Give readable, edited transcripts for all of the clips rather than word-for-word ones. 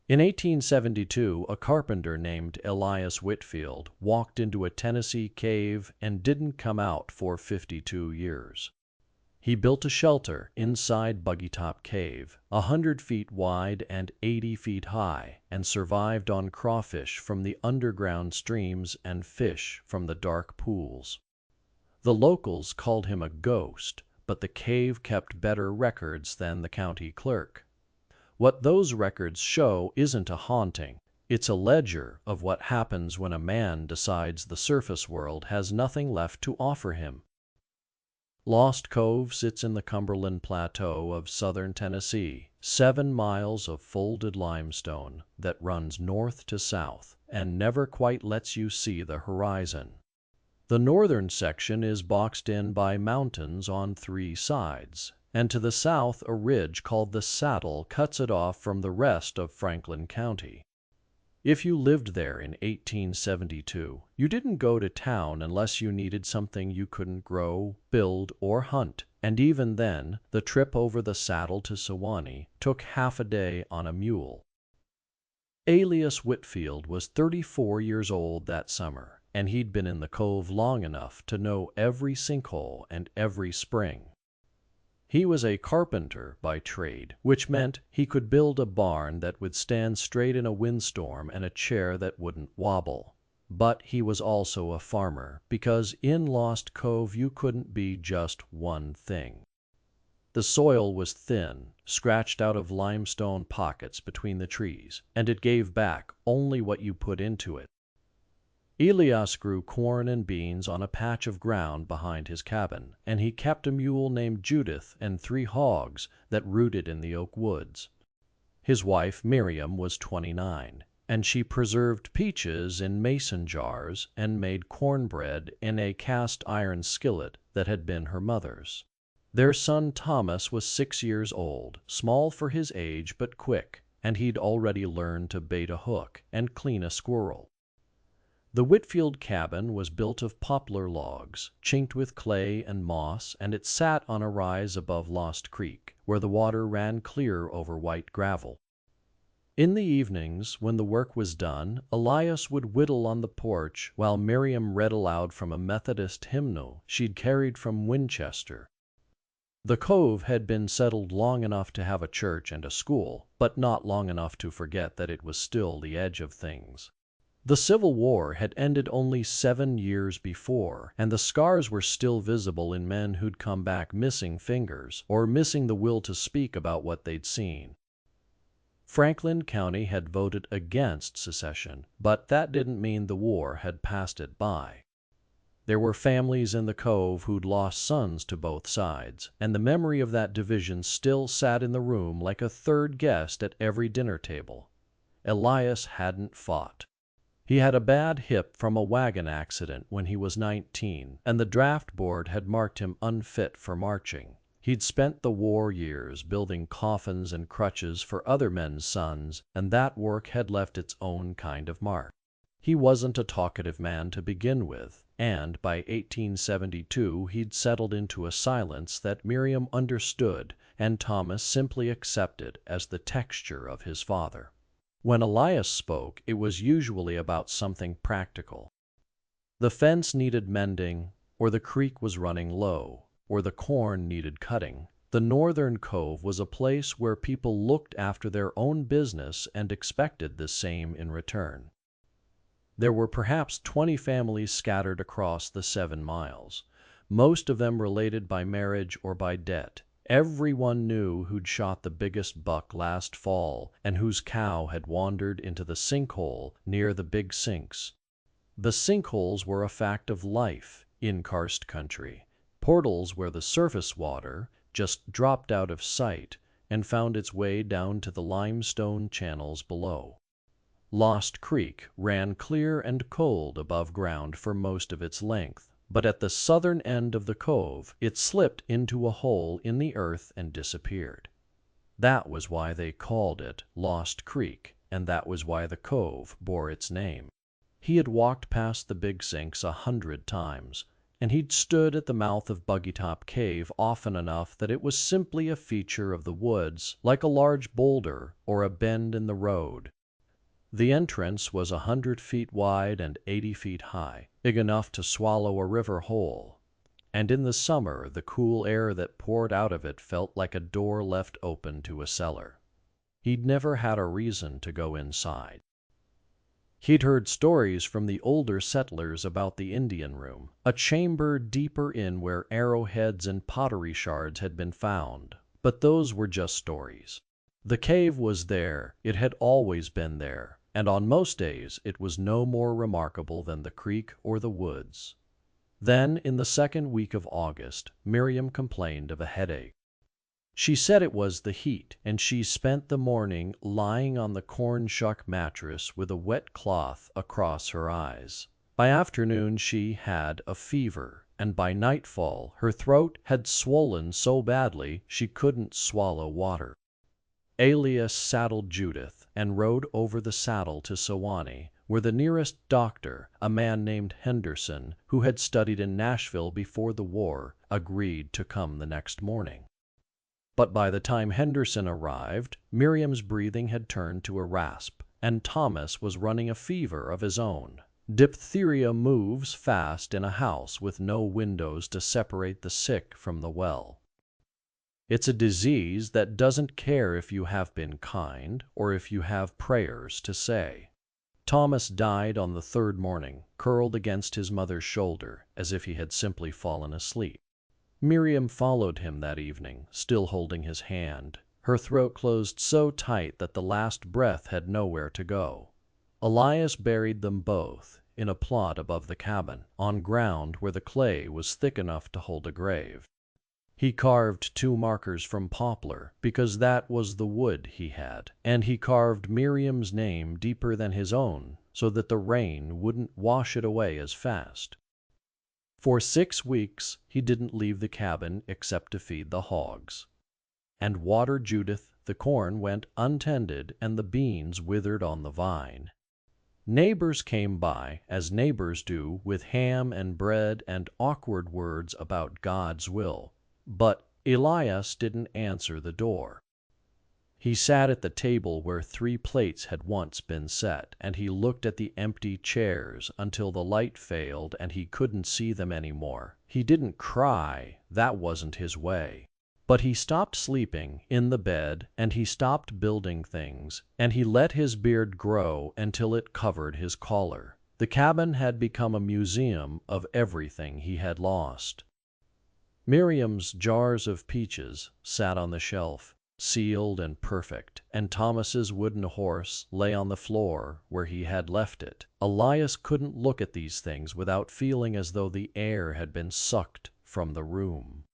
In 1872, a carpenter named Elias Whitfield walked into a Tennessee cave and didn't come out for 52 years. He built a shelter inside Buggytop Cave, 100 feet wide and 80 feet high, and survived on crawfish from the underground streams and fish from the dark pools. The locals called him a ghost, but the cave kept better records than the county clerk. What those records show isn't a haunting, it's a ledger of what happens when a man decides the surface world has nothing left to offer him. Lost Cove sits in the Cumberland Plateau of southern Tennessee, 7 miles of folded limestone that runs north to south and never quite lets you see the horizon. The northern section is boxed in by mountains on 3 sides, and to the south a ridge called the Saddle cuts it off from the rest of Franklin County. If you lived there in 1872, you didn't go to town unless you needed something you couldn't grow, build, or hunt, and even then, the trip over the Saddle to Sewanee took half a day on a mule. Elias Whitfield was 34 years old that summer, and he'd been in the cove long enough to know every sinkhole and every spring. He was a carpenter by trade, which meant he could build a barn that would stand straight in a windstorm and a chair that wouldn't wobble. But he was also a farmer, because in Lost Cove you couldn't be just one thing. The soil was thin, scratched out of limestone pockets between the trees, and it gave back only what you put into it. Elias grew corn and beans on a patch of ground behind his cabin, and he kept a mule named Judith and 3 hogs that rooted in the oak woods. His wife, Miriam, was 29, and she preserved peaches in mason jars and made cornbread in a cast iron skillet that had been her mother's. Their son Thomas was 6 years old, small for his age but quick, and he'd already learned to bait a hook and clean a squirrel. The Whitfield cabin was built of poplar logs, chinked with clay and moss, and it sat on a rise above Lost Creek, where the water ran clear over white gravel. In the evenings, when the work was done, Elias would whittle on the porch while Miriam read aloud from a Methodist hymnal she'd carried from Winchester. The cove had been settled long enough to have a church and a school, but not long enough to forget that it was still the edge of things. The Civil War had ended only 7 years before, and the scars were still visible in men who'd come back missing fingers or missing the will to speak about what they'd seen. Franklin County had voted against secession, but that didn't mean the war had passed it by. There were families in the cove who'd lost sons to both sides, and the memory of that division still sat in the room like a third guest at every dinner table. Elias hadn't fought. He had a bad hip from a wagon accident when he was 19, and the draft board had marked him unfit for marching. He'd spent the war years building coffins and crutches for other men's sons, and that work had left its own kind of mark. He wasn't a talkative man to begin with, and by 1872 he'd settled into a silence that Miriam understood and Thomas simply accepted as the texture of his father. When Elias spoke, it was usually about something practical. The fence needed mending, or the creek was running low, or the corn needed cutting. The northern cove was a place where people looked after their own business and expected the same in return. There were perhaps 20 families scattered across the 7 miles, most of them related by marriage or by debt. Everyone knew who'd shot the biggest buck last fall and whose cow had wandered into the sinkhole near the big sinks. The sinkholes were a fact of life in karst country, portals where the surface water just dropped out of sight and found its way down to the limestone channels below. Lost Creek ran clear and cold above ground for most of its length, but at the southern end of the cove it slipped into a hole in the earth and disappeared. That was why they called it Lost Creek, and that was why the cove bore its name. He had walked past the big sinks 100 times, and he'd stood at the mouth of Buggytop Cave often enough that it was simply a feature of the woods, like a large boulder or a bend in the road. The entrance was 100 feet wide and 80 feet high, big enough to swallow a river whole, and in the summer the cool air that poured out of it felt like a door left open to a cellar. He'd never had a reason to go inside. He'd heard stories from the older settlers about the Indian Room, a chamber deeper in where arrowheads and pottery shards had been found, but those were just stories. The cave was there, it had always been there, and on most days it was no more remarkable than the creek or the woods. Then, in the second week of August, Miriam complained of a headache. She said it was the heat, and she spent the morning lying on the corn shuck mattress with a wet cloth across her eyes. By afternoon she had a fever, and by nightfall her throat had swollen so badly she couldn't swallow water. Elias saddled Judith and rode over the saddle to Sewanee, where the nearest doctor, a man named Henderson, who had studied in Nashville before the war, agreed to come the next morning. But by the time Henderson arrived, Miriam's breathing had turned to a rasp, and Thomas was running a fever of his own. Diphtheria moves fast in a house with no windows to separate the sick from the well. It's a disease that doesn't care if you have been kind or if you have prayers to say. Thomas died on the third morning, curled against his mother's shoulder, as if he had simply fallen asleep. Miriam followed him that evening, still holding his hand. Her throat closed so tight that the last breath had nowhere to go. Elias buried them both in a plot above the cabin, on ground where the clay was thick enough to hold a grave. He carved 2 markers from poplar, because that was the wood he had, and he carved Miriam's name deeper than his own, so that the rain wouldn't wash it away as fast. For 6 weeks he didn't leave the cabin except to feed the hogs, and water Judith. The corn went untended, and the beans withered on the vine. Neighbors came by, as neighbors do, with ham and bread and awkward words about God's will, but Elias didn't answer the door. He sat at the table where 3 plates had once been set, and he looked at the empty chairs until the light failed and he couldn't see them anymore. He didn't cry, that wasn't his way. But he stopped sleeping in the bed, and he stopped building things, and he let his beard grow until it covered his collar. The cabin had become a museum of everything he had lost. Miriam's jars of peaches sat on the shelf, sealed and perfect, and Thomas's wooden horse lay on the floor where he had left it. Elias couldn't look at these things without feeling as though the air had been sucked from the room.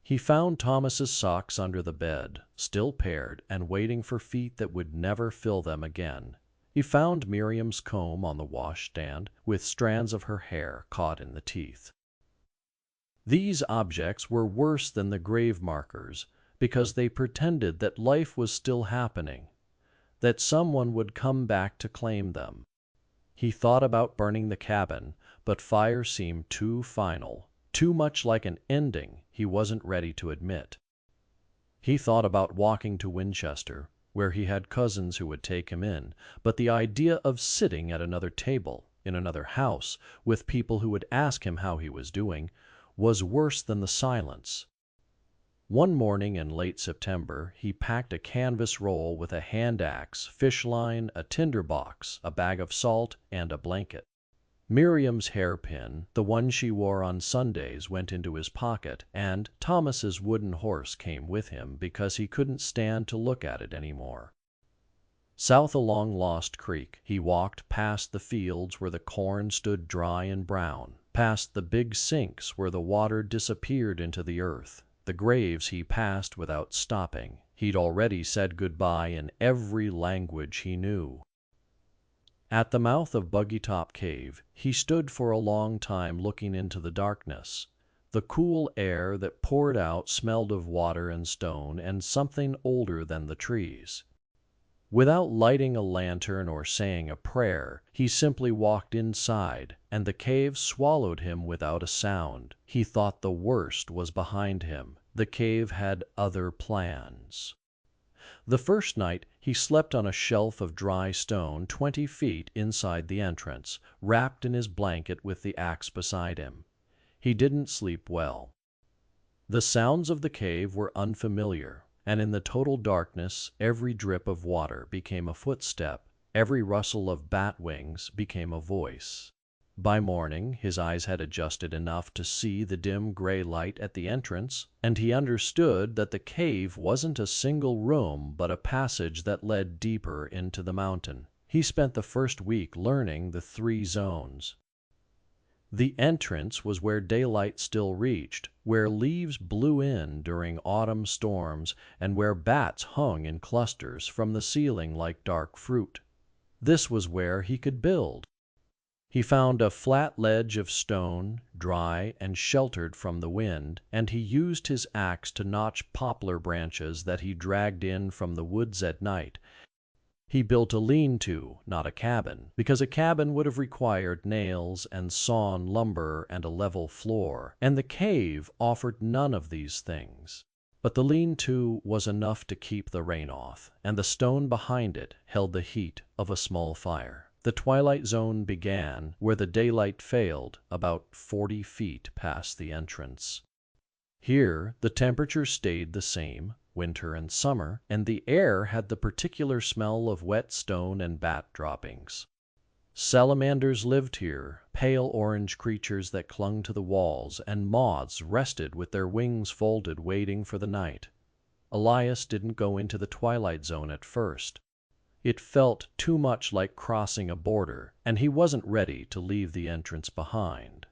He found Thomas's socks under the bed, still paired and waiting for feet that would never fill them again. He found Miriam's comb on the washstand, with strands of her hair caught in the teeth. These objects were worse than the grave markers, because they pretended that life was still happening, that someone would come back to claim them. He thought about burning the cabin, but fire seemed too final, too much like an ending he wasn't ready to admit. He thought about walking to Winchester, where he had cousins who would take him in, but the idea of sitting at another table, in another house, with people who would ask him how he was doing, was worse than the silence. One morning in late September, he packed a canvas roll with a hand axe, fish line, a tinder box, a bag of salt, and a blanket. Miriam's hairpin, the one she wore on Sundays, went into his pocket, and Thomas's wooden horse came with him because he couldn't stand to look at it anymore. South along Lost Creek, he walked past the fields where the corn stood dry and brown, past the big sinks where the water disappeared into the earth. The graves he passed without stopping. He'd already said goodbye in every language he knew. At the mouth of Buggytop Cave, he stood for a long time looking into the darkness. The cool air that poured out smelled of water and stone and something older than the trees. Without lighting a lantern or saying a prayer, he simply walked inside, and the cave swallowed him without a sound. He thought the worst was behind him. The cave had other plans. The first night He slept on a shelf of dry stone 20 feet inside the entrance, wrapped in his blanket with the axe beside him. He didn't sleep well. The sounds of the cave were unfamiliar, and in the total darkness every drip of water became a footstep, every rustle of bat wings became a voice. By morning his eyes had adjusted enough to see the dim gray light at the entrance, and he understood that the cave wasn't a single room but a passage that led deeper into the mountain. He spent the first week learning the 3 zones. The entrance was where daylight still reached, where leaves blew in during autumn storms, and where bats hung in clusters from the ceiling like dark fruit. This was where he could build. He found a flat ledge of stone, dry and sheltered from the wind, and he used his axe to notch poplar branches that he dragged in from the woods at night. He built a lean-to, not a cabin, because a cabin would have required nails and sawn lumber and a level floor, and the cave offered none of these things. But the lean-to was enough to keep the rain off, and the stone behind it held the heat of a small fire. The twilight zone began where the daylight failed, about 40 feet past the entrance. Here the temperature stayed the same, winter and summer, and the air had the particular smell of wet stone and bat droppings. Salamanders lived here, pale orange creatures that clung to the walls, and moths rested with their wings folded waiting for the night. Elias didn't go into the twilight zone at first. It felt too much like crossing a border, and he wasn't ready to leave the entrance behind.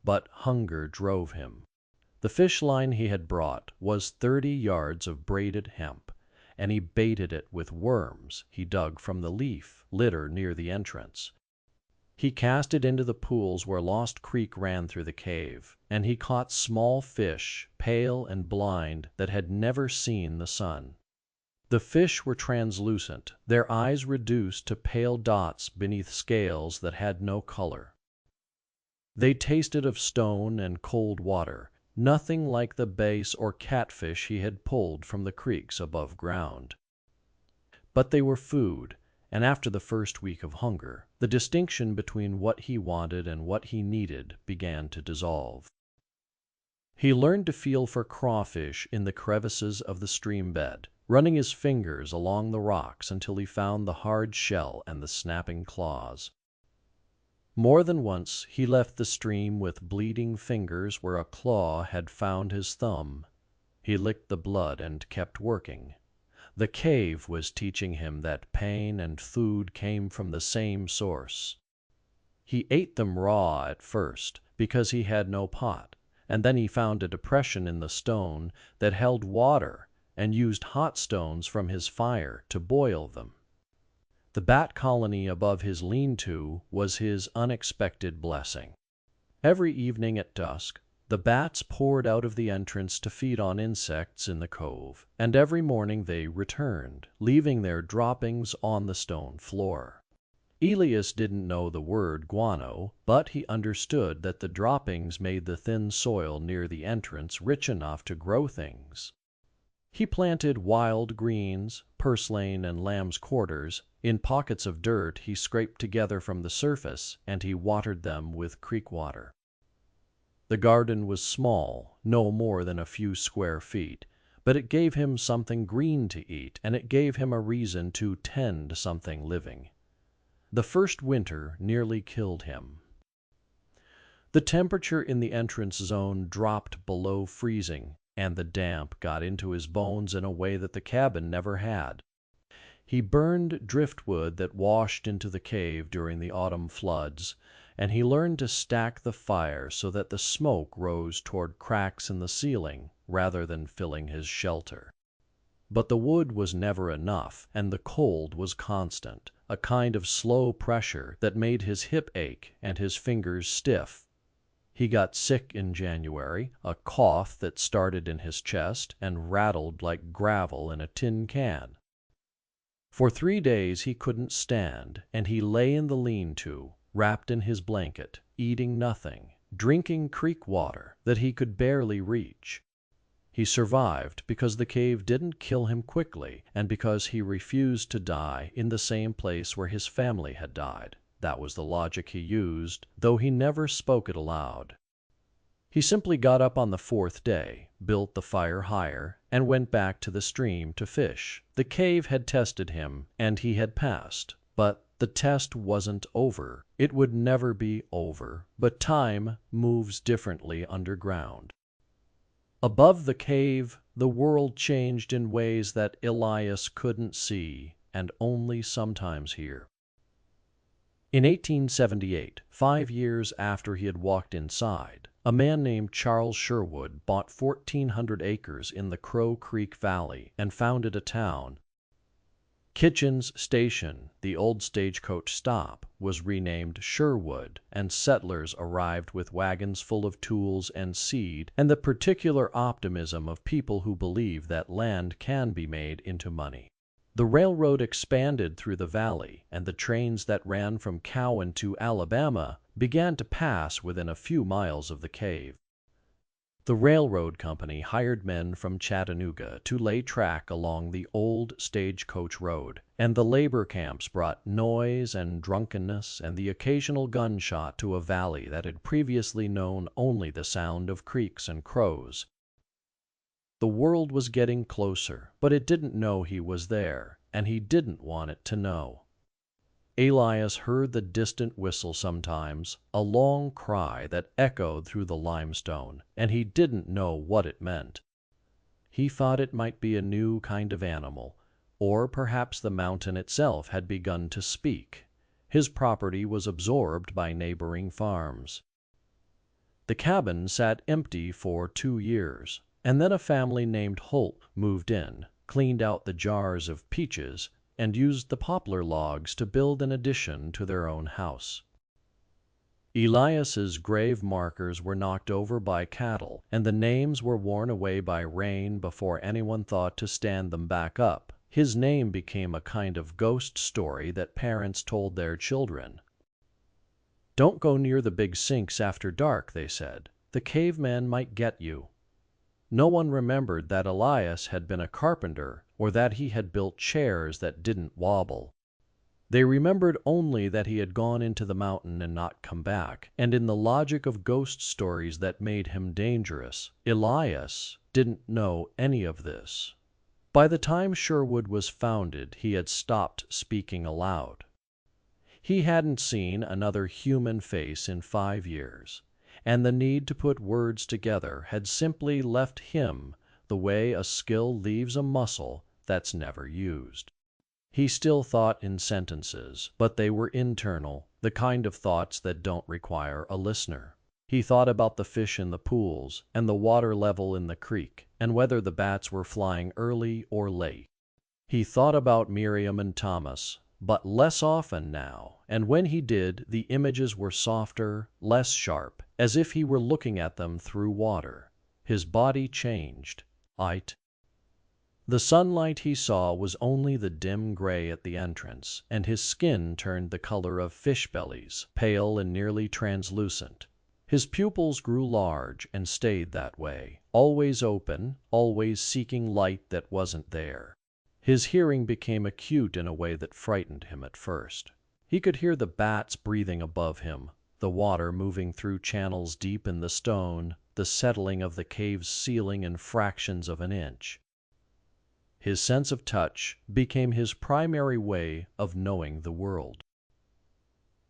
But hunger drove him. The fish line he had brought was 30 yards of braided hemp, and he baited it with worms he dug from the leaf litter near the entrance. He cast it into the pools where Lost Creek ran through the cave, and he caught small fish, pale and blind, that had never seen the sun. The fish were translucent, their eyes reduced to pale dots beneath scales that had no color. They tasted of stone and cold water, nothing like the bass or catfish he had pulled from the creeks above ground. But they were food, and after the first week of hunger, the distinction between what he wanted and what he needed began to dissolve. He learned to feel for crawfish in the crevices of the stream bed, running his fingers along the rocks until he found the hard shell and the snapping claws. More than once he left the stream with bleeding fingers where a claw had found his thumb. He licked the blood and kept working. The cave was teaching him that pain and food came from the same source. He ate them raw at first because he had no pot, and then he found a depression in the stone that held water and used hot stones from his fire to boil them. The bat colony above his lean-to was his unexpected blessing. Every evening at dusk, the bats poured out of the entrance to feed on insects in the cove, and every morning they returned, leaving their droppings on the stone floor. Elias didn't know the word guano, but he understood that the droppings made the thin soil near the entrance rich enough to grow things. He planted wild greens, purslane and lamb's quarters, in pockets of dirt he scraped together from the surface, and he watered them with creek water. The garden was small, no more than a few square feet, but it gave him something green to eat, and it gave him a reason to tend something living. The first winter nearly killed him. The temperature in the entrance zone dropped below freezing, and the damp got into his bones in a way that the cabin never had. He burned driftwood that washed into the cave during the autumn floods, and he learned to stack the fire so that the smoke rose toward cracks in the ceiling rather than filling his shelter. But the wood was never enough, and the cold was constant, a kind of slow pressure that made his hip ache and his fingers stiff. He got sick in January, a cough that started in his chest and rattled like gravel in a tin can. For 3 days he couldn't stand, and he lay in the lean-to, wrapped in his blanket, eating nothing, drinking creek water that he could barely reach. He survived because the cave didn't kill him quickly and because he refused to die in the same place where his family had died. That was the logic he used, though he never spoke it aloud. He simply got up on the fourth day, built the fire higher, and went back to the stream to fish. The cave had tested him, and he had passed. But the test wasn't over. It would never be over. But time moves differently underground. Above the cave, the world changed in ways that Elias couldn't see and only sometimes hear. In 1878, 5 years after he had walked inside, a man named Charles Sherwood bought 1,400 acres in the Crow Creek Valley and founded a town. Kitchen's Station, the old stagecoach stop, was renamed Sherwood, and settlers arrived with wagons full of tools and seed and the particular optimism of people who believe that land can be made into money. The railroad expanded through the valley, and the trains that ran from Cowan to Alabama began to pass within a few miles of the cave. The railroad company hired men from Chattanooga to lay track along the old stagecoach road, and the labor camps brought noise and drunkenness and the occasional gunshot to a valley that had previously known only the sound of creeks and crows. The world was getting closer, but it didn't know he was there, and he didn't want it to know. Elias heard the distant whistle sometimes, a long cry that echoed through the limestone, and he didn't know what it meant. He thought it might be a new kind of animal, or perhaps the mountain itself had begun to speak. His property was absorbed by neighboring farms. The cabin sat empty for 2 years, and then a family named Holt moved in, cleaned out the jars of peaches, and used the poplar logs to build an addition to their own house. Elias's grave markers were knocked over by cattle, and the names were worn away by rain before anyone thought to stand them back up. His name became a kind of ghost story that parents told their children. "Don't go near the big sinks after dark," they said. "The caveman might get you." No one remembered that Elias had been a carpenter or that he had built chairs that didn't wobble. They remembered only that he had gone into the mountain and not come back, and in the logic of ghost stories that made him dangerous, Elias didn't know any of this. By the time Sherwood was founded, he had stopped speaking aloud. He hadn't seen another human face in 5 years, and the need to put words together had simply left him the way a skill leaves a muscle that's never used. He still thought in sentences, but they were internal, the kind of thoughts that don't require a listener. He thought about the fish in the pools, and the water level in the creek, and whether the bats were flying early or late. He thought about Miriam and Thomas, but less often now, and when he did, the images were softer, less sharp, as if he were looking at them through water. His body changed. The sunlight he saw was only the dim gray at the entrance, and his skin turned the color of fish bellies, pale and nearly translucent. His pupils grew large and stayed that way, always open, always seeking light that wasn't there. His hearing became acute in a way that frightened him at first. He could hear the bats breathing above him, the water moving through channels deep in the stone, the settling of the cave's ceiling in fractions of an inch. His sense of touch became his primary way of knowing the world.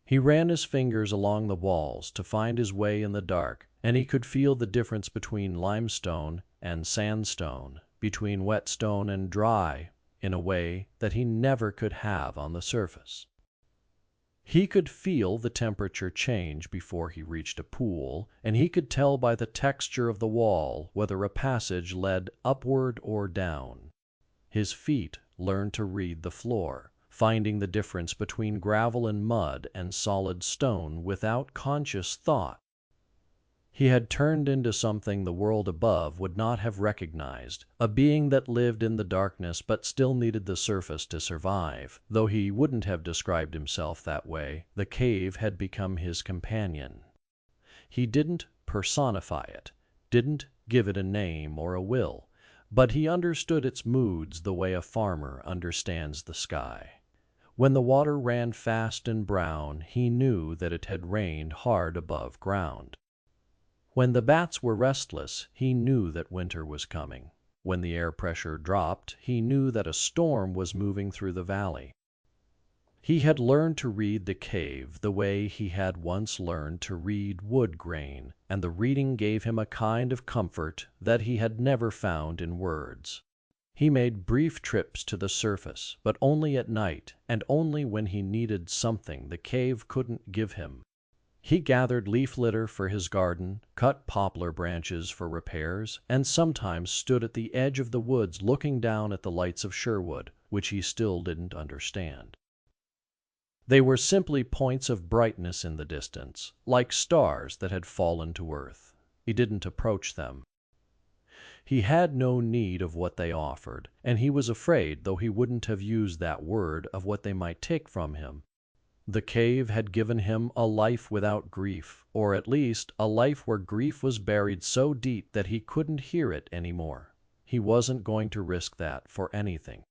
He ran his fingers along the walls to find his way in the dark, and he could feel the difference between limestone and sandstone, between wet stone and dry, in a way that he never could have on the surface. He could feel the temperature change before he reached a pool, and he could tell by the texture of the wall whether a passage led upward or down. His feet learned to read the floor, finding the difference between gravel and mud and solid stone without conscious thought. He had turned into something the world above would not have recognized, a being that lived in the darkness but still needed the surface to survive. Though he wouldn't have described himself that way, the cave had become his companion. He didn't personify it, didn't give it a name or a will, but he understood its moods the way a farmer understands the sky. When the water ran fast and brown, he knew that it had rained hard above ground. When the bats were restless, he knew that winter was coming. When the air pressure dropped, he knew that a storm was moving through the valley. He had learned to read the cave the way he had once learned to read wood grain, and the reading gave him a kind of comfort that he had never found in words. He made brief trips to the surface, but only at night, and only when he needed something the cave couldn't give him. He gathered leaf litter for his garden, cut poplar branches for repairs, and sometimes stood at the edge of the woods looking down at the lights of Sherwood, which he still didn't understand. They were simply points of brightness in the distance, like stars that had fallen to earth. He didn't approach them. He had no need of what they offered, and he was afraid, though he wouldn't have used that word, of what they might take from him. The cave had given him a life without grief, or at least a life where grief was buried so deep that he couldn't hear it anymore. He wasn't going to risk that for anything.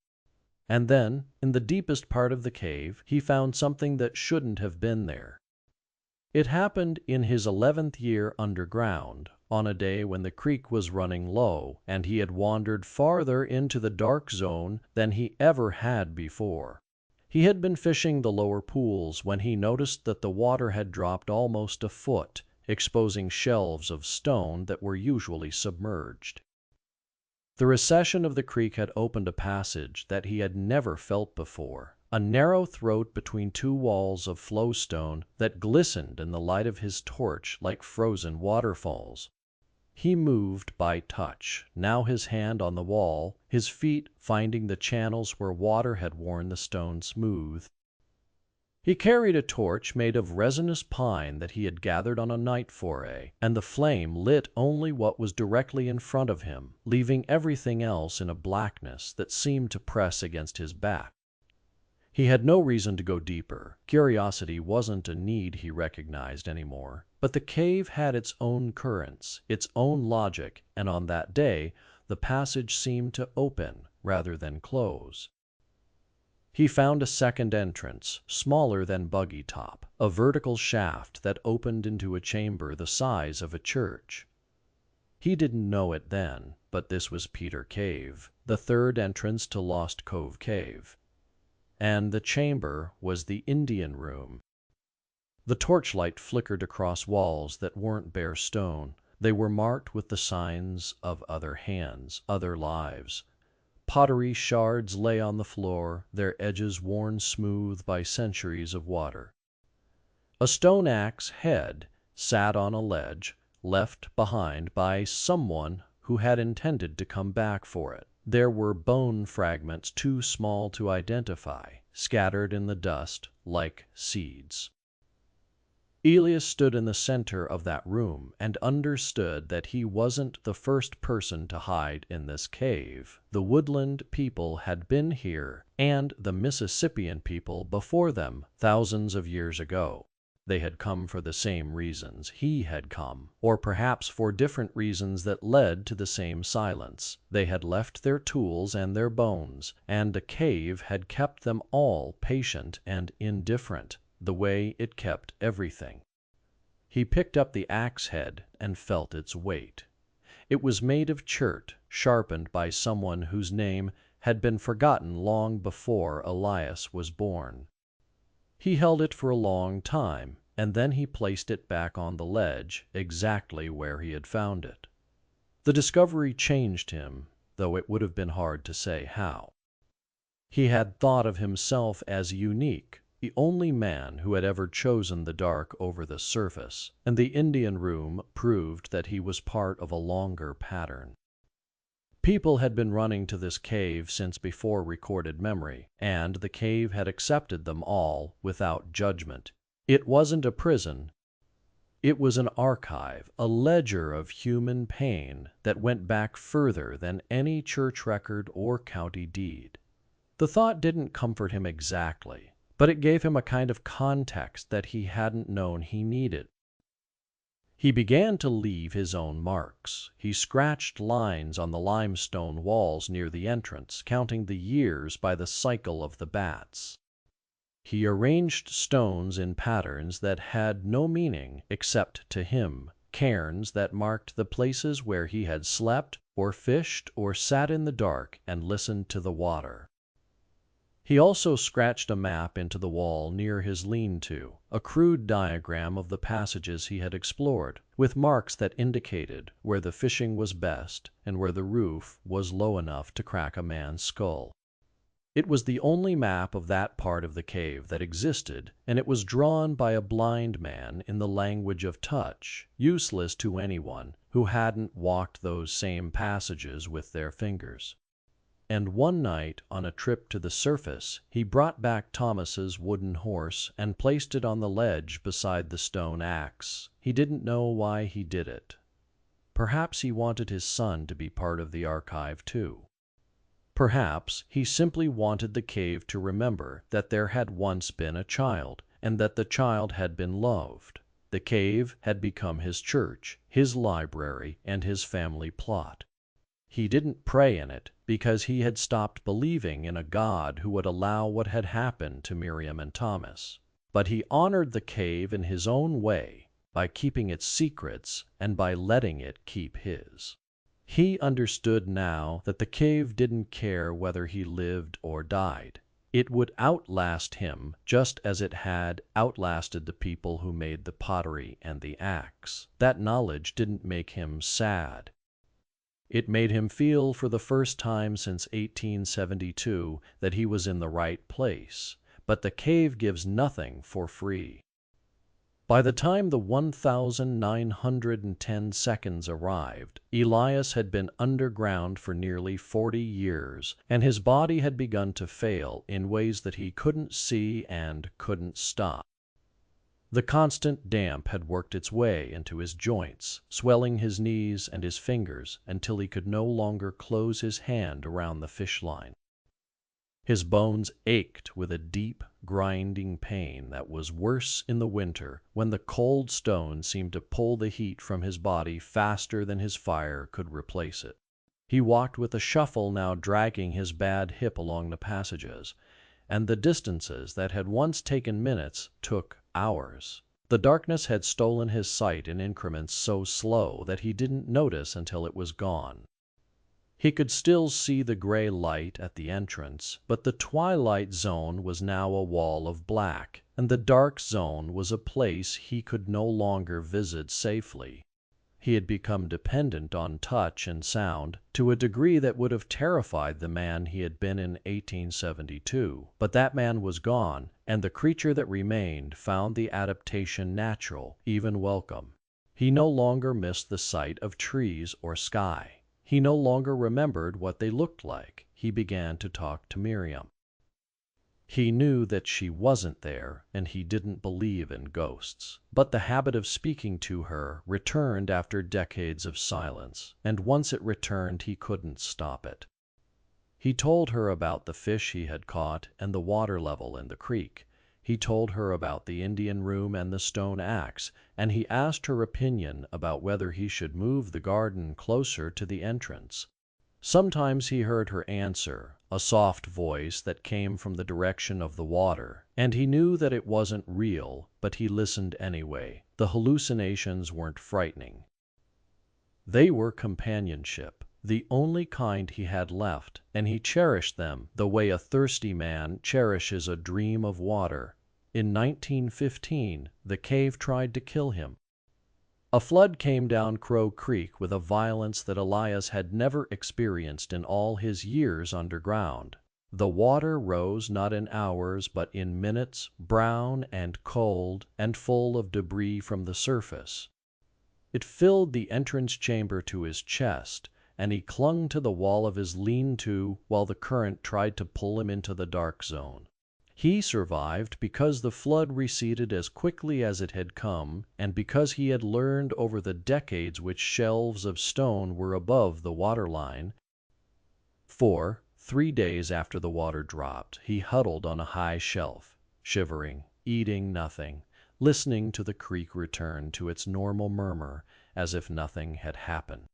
And then, in the deepest part of the cave, he found something that shouldn't have been there. It happened in his 11th year underground, on a day when the creek was running low, and he had wandered farther into the dark zone than he ever had before. He had been fishing the lower pools when he noticed that the water had dropped almost a foot, exposing shelves of stone that were usually submerged. The recession of the creek had opened a passage that he had never felt before, a narrow throat between two walls of flowstone that glistened in the light of his torch like frozen waterfalls. He moved by touch, now his hand on the wall, his feet finding the channels where water had worn the stone smooth. He carried a torch made of resinous pine that he had gathered on a night foray, and the flame lit only what was directly in front of him, leaving everything else in a blackness that seemed to press against his back. He had no reason to go deeper. Curiosity wasn't a need he recognized anymore, but the cave had its own currents, its own logic, and on that day the passage seemed to open rather than close. He found a second entrance, smaller than Buggytop, a vertical shaft that opened into a chamber the size of a church. He didn't know it then, but this was Peter Cave, the third entrance to Lost Cove Cave. And the chamber was the Indian room. The torchlight flickered across walls that weren't bare stone. They were marked with the signs of other hands, other lives. Pottery shards lay on the floor, their edges worn smooth by centuries of water. A stone axe head sat on a ledge, left behind by someone who had intended to come back for it. There were bone fragments too small to identify, scattered in the dust like seeds. Elias stood in the center of that room and understood that he wasn't the first person to hide in this cave. The woodland people had been here, and the Mississippian people before them, thousands of years ago. They had come for the same reasons he had come, or perhaps for different reasons that led to the same silence. They had left their tools and their bones, and the cave had kept them all patient and indifferent, the way it kept everything. He picked up the axe head and felt its weight. It was made of chert, sharpened by someone whose name had been forgotten long before Elias was born. He held it for a long time, and then he placed it back on the ledge, exactly where he had found it. The discovery changed him, though it would have been hard to say how. He had thought of himself as unique, the only man who had ever chosen the dark over the surface, and the Indian room proved that he was part of a longer pattern. People had been running to this cave since before recorded memory, and the cave had accepted them all without judgment. It wasn't a prison. It was an archive, a ledger of human pain that went back further than any church record or county deed. The thought didn't comfort him exactly, but it gave him a kind of context that he hadn't known he needed. He began to leave his own marks. He scratched lines on the limestone walls near the entrance, counting the years by the cycle of the bats. He arranged stones in patterns that had no meaning except to him, cairns that marked the places where he had slept or fished or sat in the dark and listened to the water. He also scratched a map into the wall near his lean-to, a crude diagram of the passages he had explored, with marks that indicated where the fishing was best and where the roof was low enough to crack a man's skull. It was the only map of that part of the cave that existed, and it was drawn by a blind man in the language of touch, useless to anyone who hadn't walked those same passages with their fingers. And one night, on a trip to the surface, he brought back Thomas's wooden horse and placed it on the ledge beside the stone axe. He didn't know why he did it. Perhaps he wanted his son to be part of the archive too. Perhaps he simply wanted the cave to remember that there had once been a child, and that the child had been loved. The cave had become his church, his library, and his family plot. He didn't pray in it because he had stopped believing in a God who would allow what had happened to Miriam and Thomas. But he honored the cave in his own way, by keeping its secrets and by letting it keep his. He understood now that the cave didn't care whether he lived or died. It would outlast him just as it had outlasted the people who made the pottery and the axe. That knowledge didn't make him sad. It made him feel for the first time since 1872 that he was in the right place, but the cave gives nothing for free. By the time the 1,910 seconds arrived, Elias had been underground for nearly 40 years, and his body had begun to fail in ways that he couldn't see and couldn't stop. The constant damp had worked its way into his joints, swelling his knees and his fingers until he could no longer close his hand around the fish line. His bones ached with a deep, grinding pain that was worse in the winter when the cold stone seemed to pull the heat from his body faster than his fire could replace it. He walked with a shuffle, now dragging his bad hip along the passages, and the distances that had once taken minutes took hours. The darkness had stolen his sight in increments so slow that he didn't notice until it was gone. He could still see the gray light at the entrance, but the twilight zone was now a wall of black, and the dark zone was a place he could no longer visit safely. He had become dependent on touch and sound to a degree that would have terrified the man he had been in 1872. But that man was gone, and the creature that remained found the adaptation natural, even welcome. He no longer missed the sight of trees or sky. He no longer remembered what they looked like. He began to talk to Miriam. He knew that she wasn't there, and he didn't believe in ghosts. But the habit of speaking to her returned after decades of silence, and once it returned he couldn't stop it. He told her about the fish he had caught and the water level in the creek. He told her about the Indian room and the stone axe, and he asked her opinion about whether he should move the garden closer to the entrance. Sometimes he heard her answer, a soft voice that came from the direction of the water, and he knew that it wasn't real, but he listened anyway. The hallucinations weren't frightening. They were companionship, the only kind he had left, and he cherished them the way a thirsty man cherishes a dream of water. In 1915, the cave tried to kill him. A flood came down Crow Creek with a violence that Elias had never experienced in all his years underground. The water rose not in hours but in minutes, brown and cold and full of debris from the surface. It filled the entrance chamber to his chest, and he clung to the wall of his lean-to while the current tried to pull him into the dark zone. He survived because the flood receded as quickly as it had come, and because he had learned over the decades which shelves of stone were above the waterline. For 3 days after the water dropped, he huddled on a high shelf, shivering, eating nothing, listening to the creek return to its normal murmur as if nothing had happened.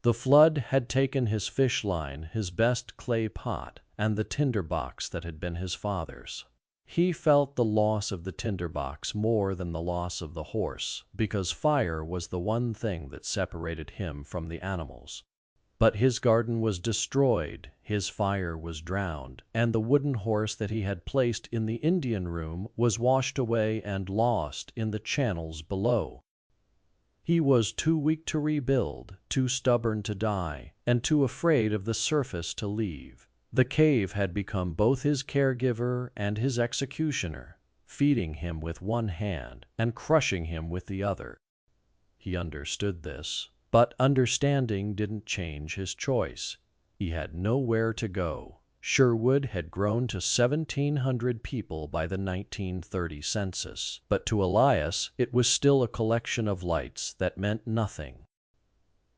The flood had taken his fish line, his best clay pot, and the tinder box that had been his father's. He felt the loss of the tinder box more than the loss of the horse, because fire was the one thing that separated him from the animals. But his garden was destroyed, his fire was drowned, and the wooden horse that he had placed in the Indian room was washed away and lost in the channels below. He was too weak to rebuild, too stubborn to die, and too afraid of the surface to leave. The cave had become both his caregiver and his executioner, feeding him with one hand and crushing him with the other. He understood this, but understanding didn't change his choice. He had nowhere to go. Sherwood had grown to 1,700 people by the 1930 census, but to Elias it was still a collection of lights that meant nothing.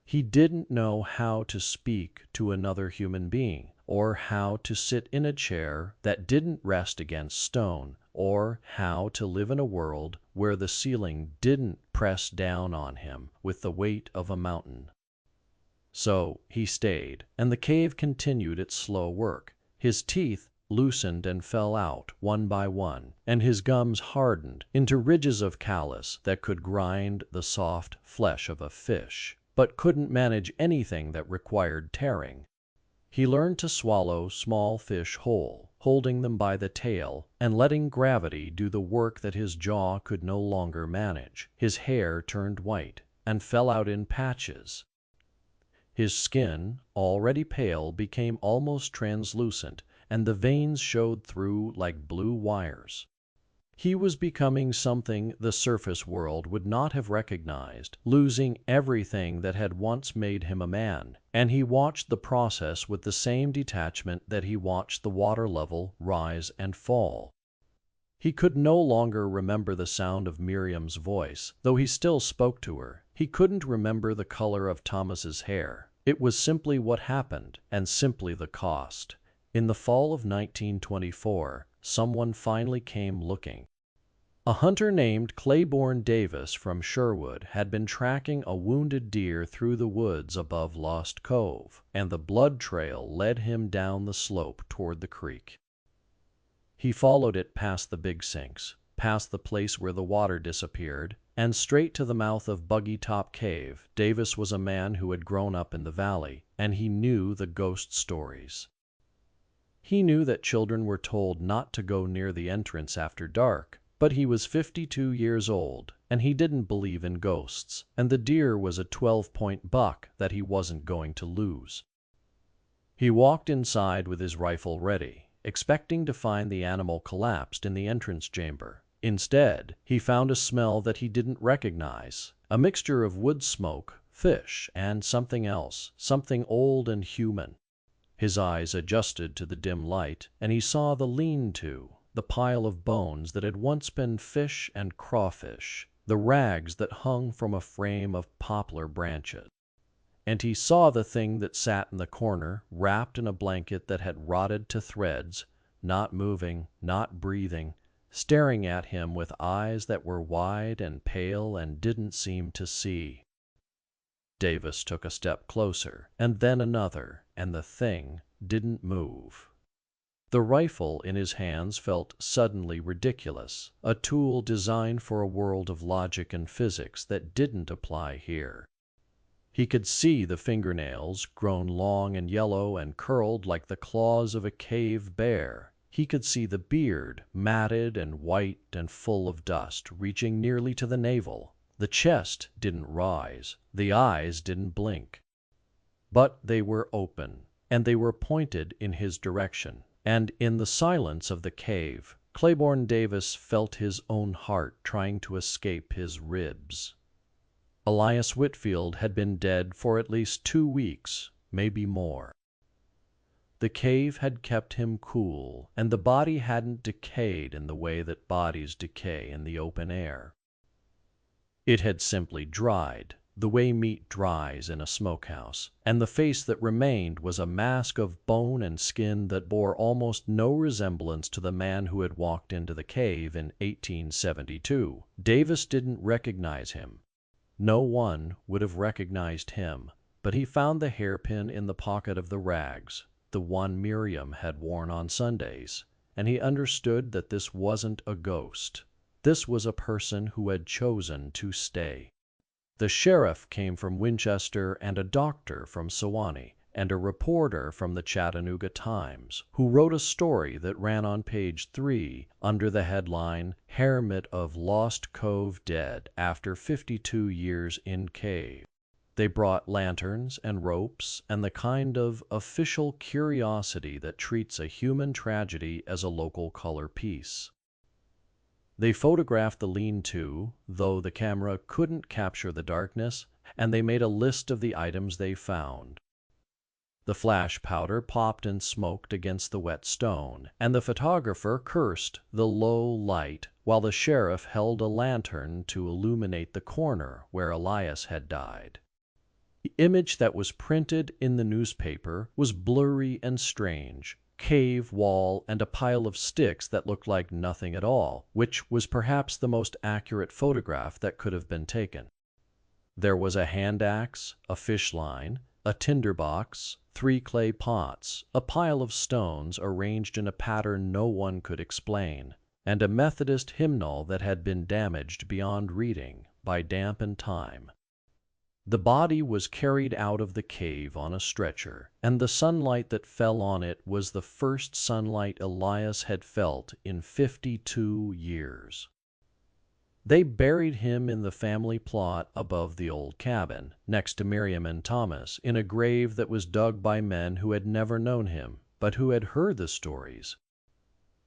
He didn't know how to speak to another human being, or how to sit in a chair that didn't rest against stone, or how to live in a world where the ceiling didn't press down on him with the weight of a mountain. So he stayed, and the cave continued its slow work. His teeth loosened and fell out one by one, and his gums hardened into ridges of callus that could grind the soft flesh of a fish, but couldn't manage anything that required tearing. He learned to swallow small fish whole, holding them by the tail and letting gravity do the work that his jaw could no longer manage. His hair turned white and fell out in patches. His skin, already pale, became almost translucent, and the veins showed through like blue wires. He was becoming something the surface world would not have recognized, losing everything that had once made him a man, and he watched the process with the same detachment that he watched the water level rise and fall. He could no longer remember the sound of Miriam's voice, though he still spoke to her. He couldn't remember the color of Thomas's hair. It was simply what happened, and simply the cost. In the fall of 1924, someone finally came looking. A hunter named Claiborne Davis from Sherwood had been tracking a wounded deer through the woods above Lost Cove, and the blood trail led him down the slope toward the creek. He followed it past the big sinks, past the place where the water disappeared, and straight to the mouth of Buggytop Cave. Davis was a man who had grown up in the valley, and he knew the ghost stories. He knew that children were told not to go near the entrance after dark, but he was 52 years old, and he didn't believe in ghosts, and the deer was a 12-point buck that he wasn't going to lose. He walked inside with his rifle ready, expecting to find the animal collapsed in the entrance chamber. Instead, he found a smell that he didn't recognize, a mixture of wood smoke, fish, and something else, something old and human. His eyes adjusted to the dim light, and he saw the lean-to, the pile of bones that had once been fish and crawfish, the rags that hung from a frame of poplar branches. And he saw the thing that sat in the corner, wrapped in a blanket that had rotted to threads, not moving, not breathing, staring at him with eyes that were wide and pale and didn't seem to see. Davis took a step closer, and then another, and the thing didn't move. The rifle in his hands felt suddenly ridiculous, a tool designed for a world of logic and physics that didn't apply here. He could see the fingernails, grown long and yellow and curled like the claws of a cave bear. He could see the beard, matted and white and full of dust, reaching nearly to the navel. The chest didn't rise, the eyes didn't blink. But they were open, and they were pointed in his direction. And in the silence of the cave, Claiborne Davis felt his own heart trying to escape his ribs. Elias Whitfield had been dead for at least 2 weeks, maybe more. The cave had kept him cool, and the body hadn't decayed in the way that bodies decay in the open air. It had simply dried. the way meat dries in a smokehouse, and the face that remained was a mask of bone and skin that bore almost no resemblance to the man who had walked into the cave in 1872. Davis didn't recognize him. No one would have recognized him, but he found the hairpin in the pocket of the rags, the one Miriam had worn on Sundays, and he understood that this wasn't a ghost. This was a person who had chosen to stay. The sheriff came from Winchester, and a doctor from Sewanee, and a reporter from the Chattanooga Times, who wrote a story that ran on page 3 under the headline, "Hermit of Lost Cove Dead After 52 Years in Cave." They brought lanterns and ropes and the kind of official curiosity that treats a human tragedy as a local color piece. They photographed the lean-to, though the camera couldn't capture the darkness, and they made a list of the items they found. The flash powder popped and smoked against the wet stone, and the photographer cursed the low light while the sheriff held a lantern to illuminate the corner where Elias had died. The image that was printed in the newspaper was blurry and strange. Cave wall and a pile of sticks that looked like nothing at all, which was perhaps the most accurate photograph that could have been taken. There was a hand axe, a fish line, a tinder box, 3 clay pots, a pile of stones arranged in a pattern no one could explain, and a Methodist hymnal that had been damaged beyond reading by damp and time. The body was carried out of the cave on a stretcher, and the sunlight that fell on it was the first sunlight Elias had felt in 52 years. They buried him in the family plot above the old cabin, next to Miriam and Thomas, in a grave that was dug by men who had never known him, but who had heard the stories.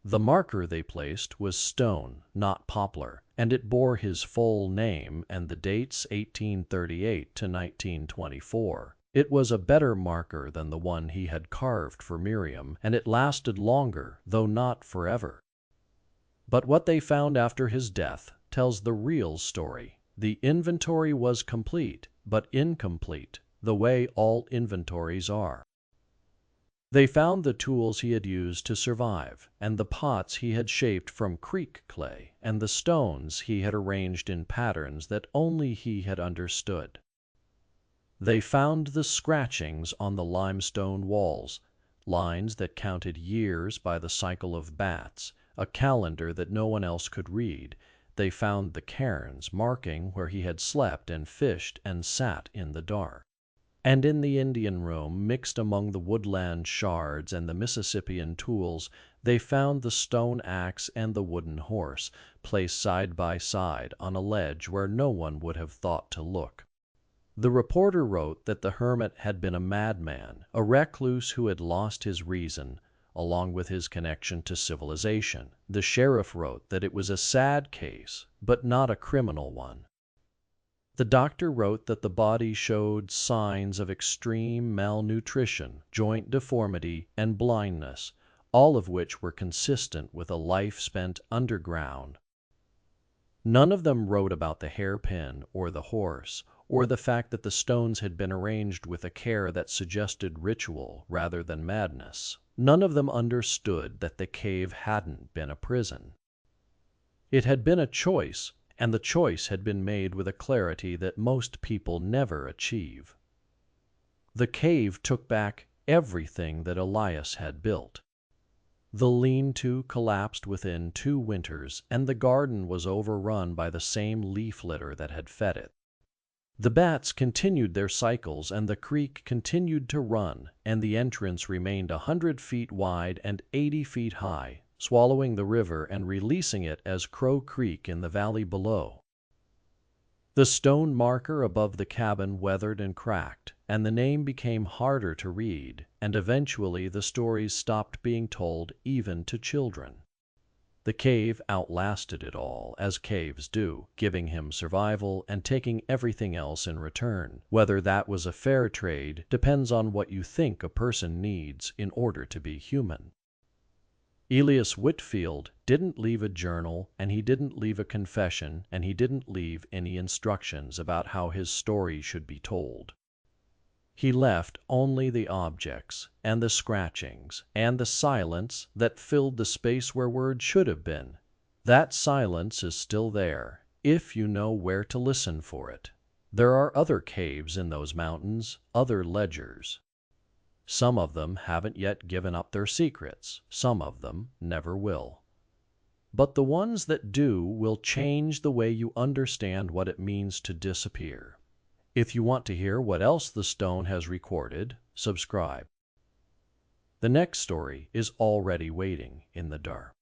The marker they placed was stone, not poplar, and it bore his full name and the dates 1838 to 1924. It was a better marker than the one he had carved for Miriam, and it lasted longer, though not forever. But what they found after his death tells the real story. The inventory was complete, but incomplete, the way all inventories are. They found the tools he had used to survive, and the pots he had shaped from creek clay, and the stones he had arranged in patterns that only he had understood. They found the scratchings on the limestone walls, lines that counted years by the cycle of bats, a calendar that no one else could read. They found the cairns marking where he had slept and fished and sat in the dark. And in the Indian room, mixed among the woodland shards and the Mississippian tools, they found the stone axe and the wooden horse, placed side by side on a ledge where no one would have thought to look. The reporter wrote that the hermit had been a madman, a recluse who had lost his reason, along with his connection to civilization. The sheriff wrote that it was a sad case, but not a criminal one. The doctor wrote that the body showed signs of extreme malnutrition, joint deformity, and blindness, all of which were consistent with a life spent underground. None of them wrote about the hairpin or the horse, or the fact that the stones had been arranged with a care that suggested ritual rather than madness. None of them understood that the cave hadn't been a prison. It had been a choice, and the choice had been made with a clarity that most people never achieve. The cave took back everything that Elias had built. The lean-to collapsed within 2 winters, and the garden was overrun by the same leaf litter that had fed it. The bats continued their cycles, and the creek continued to run, and the entrance remained 100 feet wide and 80 feet high, swallowing the river and releasing it as Crow Creek in the valley below. The stone marker above the cabin weathered and cracked, and the name became harder to read, and eventually the stories stopped being told even to children. The cave outlasted it all, as caves do, giving him survival and taking everything else in return. Whether that was a fair trade depends on what you think a person needs in order to be human. Elias Whitfield didn't leave a journal, and he didn't leave a confession, and he didn't leave any instructions about how his story should be told. He left only the objects, and the scratchings, and the silence that filled the space where words should have been. That silence is still there, if you know where to listen for it. There are other caves in those mountains, other ledgers. Some of them haven't yet given up their secrets, some of them never will. But the ones that do will change the way you understand what it means to disappear. If you want to hear what else the stone has recorded, subscribe. The next story is already waiting in the dark.